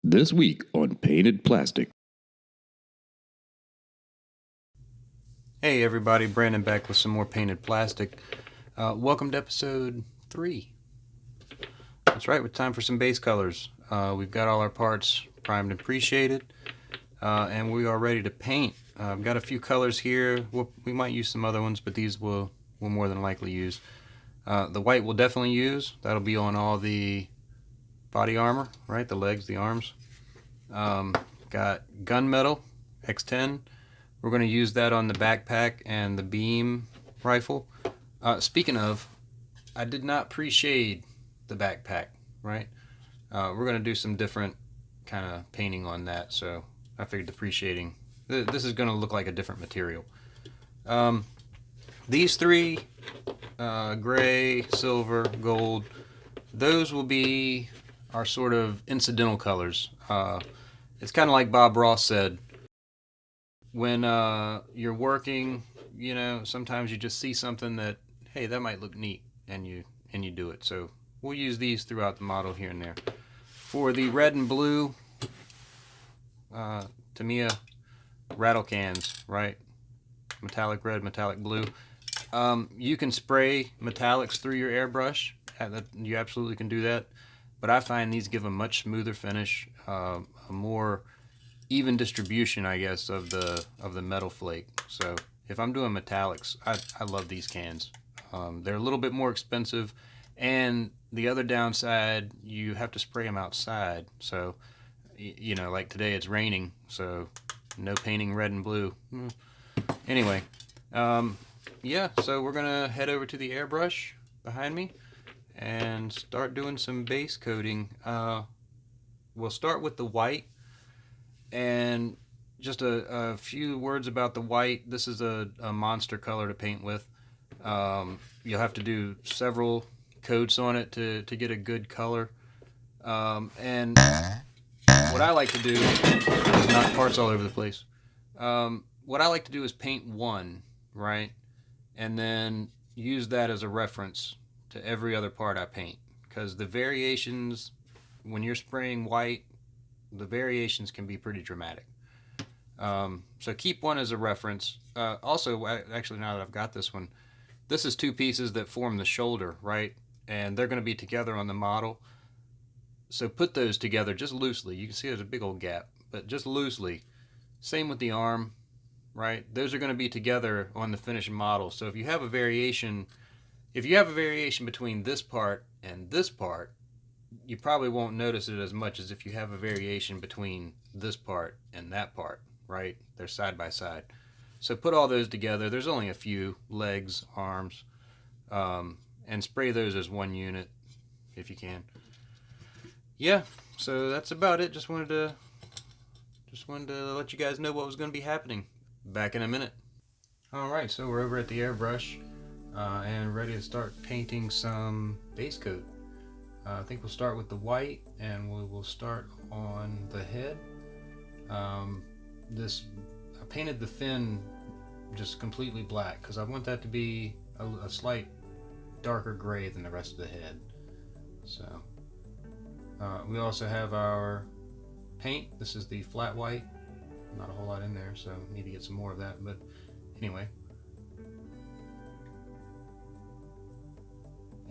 This week on Painted Plastic. Hey everybody, Brandon back with some more Painted Plastic. Welcome to episode 3. That's right, it's time for some base colors. We've got all our parts primed and pre-shaded, and we are ready to paint. I've got a few colors here. We might use some other ones, but these we'll more than likely use. The white we'll definitely use. That'll be on all the body armor, right? The legs, the arms. Got gunmetal, X10. We're going to use that on the backpack and the beam rifle. Speaking of, I did not pre-shade the backpack, right? We're going to do some different kind of painting on that, so I figured the pre-shading, this is going to look like a different material. These three, gray, silver, gold, those will be our sort of incidental colors. It's kind of like Bob Ross said, when you're working, you know, sometimes you just see something that, hey, that might look neat, and you do it. So we'll use these throughout the model here and there. For the red and blue, Tamiya rattle cans, right? Metallic red, metallic blue. You can spray metallics through your airbrush. You absolutely can do that. But I find these give a much smoother finish, a more even distribution, I guess, of the metal flake. So if I'm doing metallics, I love these cans. They're a little bit more expensive, and the other downside, you have to spray them outside. So, you know, like today it's raining, so no painting red and blue. Anyway, yeah, so we're gonna head over to the airbrush behind me and start doing some base coating. We'll start with the white. And just a few words about the white. This is a monster color to paint with. You'll have to do several coats on it to get a good color. And what I like to do is knock parts all over the place. What I like to do is paint one, right? And then use that as a reference to every other part I paint. Because the variations, when you're spraying white, the variations can be pretty dramatic. So keep one as a reference. Also, actually, now that I've got this one, this is two pieces that form the shoulder, right? And they're going to be together on the model. So put those together just loosely. You can see there's a big old gap, but just loosely. Same with the arm, right? Those are going to be together on the finished model. So if you have a variation, between this part and this part, you probably won't notice it as much as if you have a variation between this part and that part, right? They're side by side. So put all those together. There's only a few legs, arms, and spray those as one unit if you can. Yeah, so that's about it. Just wanted to let you guys know what was going to be happening. Back in a minute. All right, so we're over at the airbrush and ready to start painting some base coat. I think we'll start with the white, and we will start on the head. I painted the fin just completely black because I want that to be a slight darker gray than the rest of the head. So we also have our paint. This is the flat white. Not a whole lot in there, so need to get some more of that. But anyway.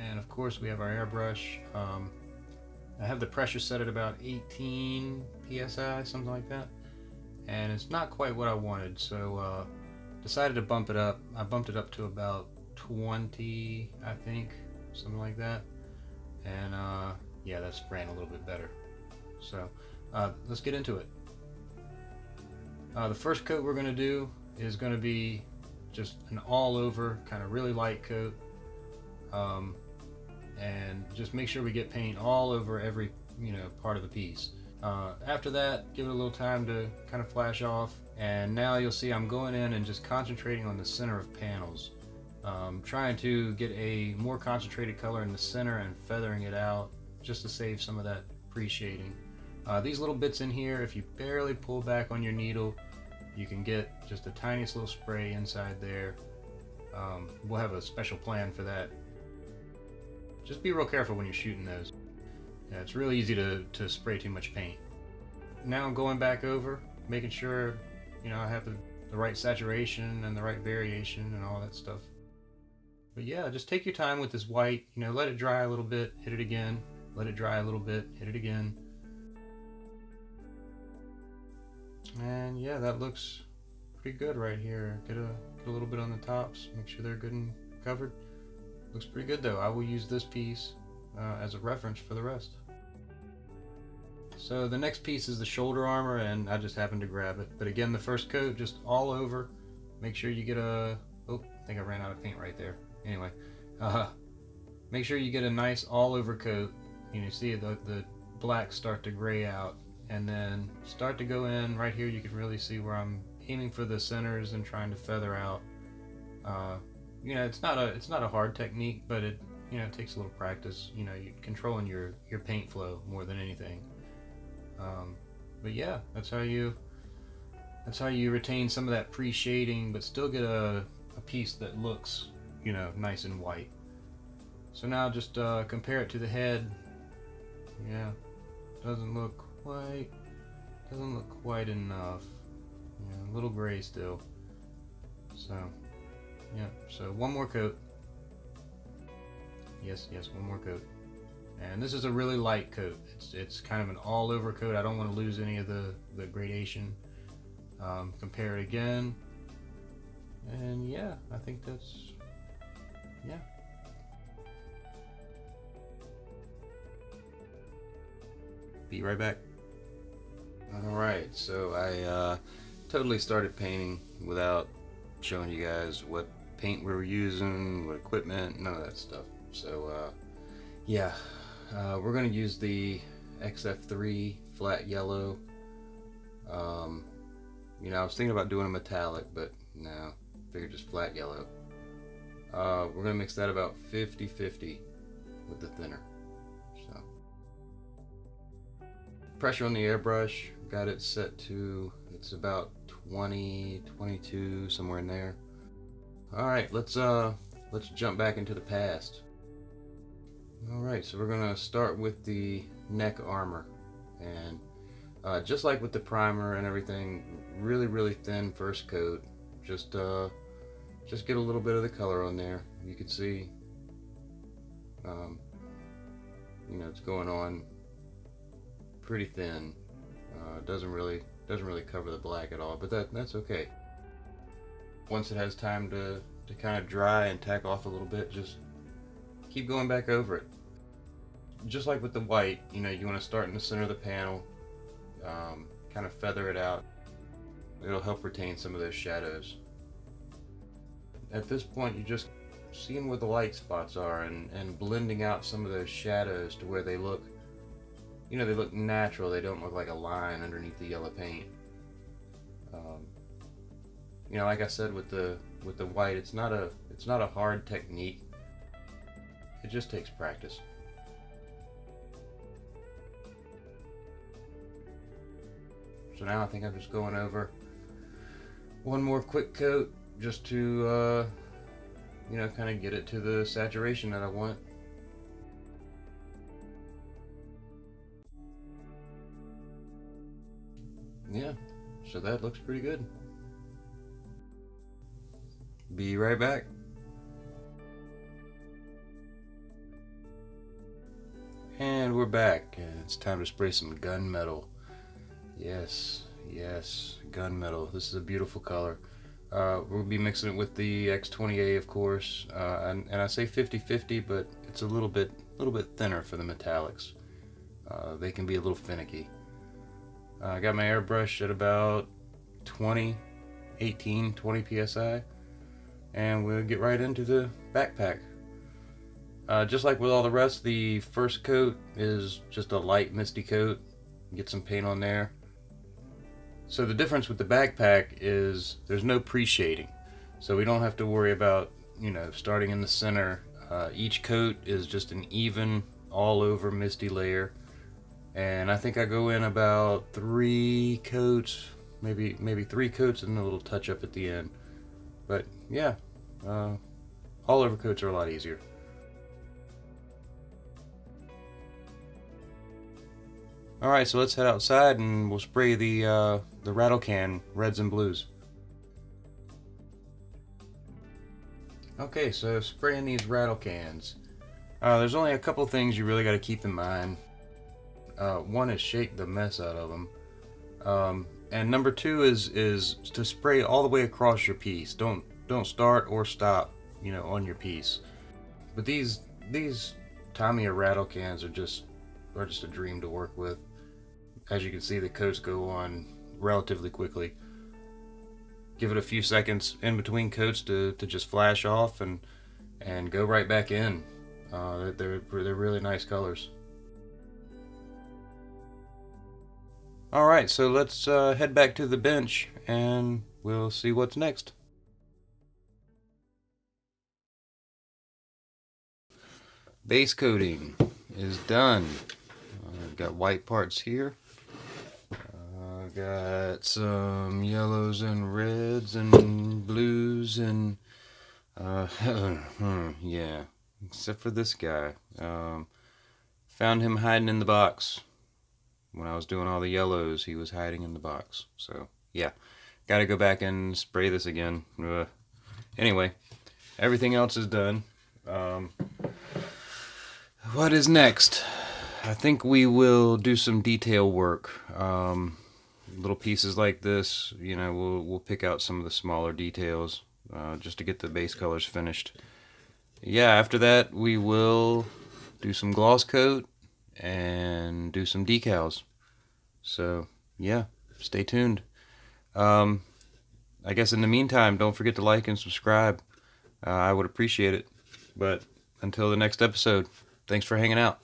And of course we have our airbrush. I have the pressure set at about 18 psi, something like that, and it's not quite what I wanted, so decided to bump it up. I bumped it up to about 20, I think, something like that, and yeah, that's spraying a little bit better. So let's get into it. The first coat we're going to do is going to be just an all over kind of really light coat. And just make sure we get paint all over every part of the piece. After that, give it a little time to kind of flash off, and now you'll see I'm going in and just concentrating on the center of panels, trying to get a more concentrated color in the center and feathering it out just to save some of that pre-shading. These little bits in here, if you barely pull back on your needle, you can get just the tiniest little spray inside there. We'll have a special plan for that. Just be real careful when you're shooting those. Yeah, it's really easy to spray too much paint. now I'm going back over, making sure, you know, I have the right saturation and the right variation and all that stuff. But yeah, just take your time with this white, you know, let it dry a little bit, hit it again, let it dry a little bit, hit it again. And yeah, that looks pretty good right here. Get a little bit on the tops, make sure they're good and covered. Looks pretty good though. I will use this piece as a reference for the rest. So the next piece is the shoulder armor, and I just happened to grab it. But again, the first coat just all over. Make sure you get a, oh, I think I ran out of paint right there. Anyway, make sure you get a nice all over coat. You know, see the blacks start to gray out, and then start to go in right here. You can really see where I'm aiming for the centers and trying to feather out. You know, it's not a hard technique, but it, you know, it takes a little practice. You know, you're controlling your paint flow more than anything. But yeah, that's how you retain some of that pre-shading, but still get a piece that looks, you know, nice and white. So now just compare it to the head. Yeah, doesn't look quite enough. Yeah, a little gray still. So yeah, so one more coat. Yes, one more coat. And this is a really light coat. It's kind of an all over coat. I don't want to lose any of the gradation. Compare it again. And yeah, I think that's, yeah. Be right back. Alright, so I totally started painting without showing you guys what paint we were using, what equipment, none of that stuff. So yeah, we're going to use the XF3 flat yellow. You know, I was thinking about doing a metallic, but no, figured just flat yellow. We're going to mix that about 50-50 with the thinner. So pressure on the airbrush, got it set to, it's about 20, 22, somewhere in there. Alright, let's jump back into the past. Alright, so we're going to start with the neck armor, and just like with the primer and everything, really thin first coat. Just get a little bit of the color on there. You can see, you know, it's going on pretty thin. Doesn't really cover the black at all, but that's okay. Once it has time to kind of dry and tack off a little bit, just keep going back over it. Just like with the white, you know, you want to start in the center of the panel, kind of feather it out. It'll help retain some of those shadows. At this point, you're just seeing where the light spots are and blending out some of those shadows to where they look, you know, they look natural. They don't look like a line underneath the yellow paint. You know, like I said with the white, it's not a hard technique. It just takes practice. So now I think I'm just going over one more quick coat just to, you know, kind of get it to the saturation that I want. Yeah, so that looks pretty good. Be right back. And we're back, and it's time to spray some gunmetal. Yes, gunmetal. This is a beautiful color. We'll be mixing it with the X-78, of course, and I say 50-50, but it's a little bit thinner for the metallics. They can be a little finicky. I got my airbrush at about 20 psi, and we'll get right into the backpack. Just like with all the rest, the first coat is just a light misty coat. Get some paint on there. So the difference with the backpack is there's no pre-shading, so we don't have to worry about, you know, starting in the center. Each coat is just an even all over misty layer, and I think I go in about 3 coats, maybe 3 coats, and a little touch up at the end. But yeah, all over coats are a lot easier. All right, so let's head outside and we'll spray the rattle can reds and blues. Okay, so spraying these rattle cans. There's only a couple things you really got to keep in mind. One is shake the mess out of them, and number two is to spray all the way across your piece. Don't start or stop, on your piece. But these Tamiya rattle cans are just a dream to work with. As you can see, the coats go on relatively quickly. Give it a few seconds in between coats to just flash off and go right back in. They're really nice colors. Alright, so let's head back to the bench and we'll see what's next. Base coating is done. Got white parts here. Got some yellows and reds and blues and yeah, except for this guy. Found him hiding in the box. When I was doing all the yellows, he was hiding in the box. So yeah, gotta go back and spray this again. Anyway, everything else is done. What is next? I think we will do some detail work. Little pieces like this, we'll pick out some of the smaller details just to get the base colors finished. Yeah, after that we will do some gloss coat and do some decals. So yeah, stay tuned. I guess in the meantime, don't forget to like and subscribe. I would appreciate it. But until the next episode, thanks for hanging out.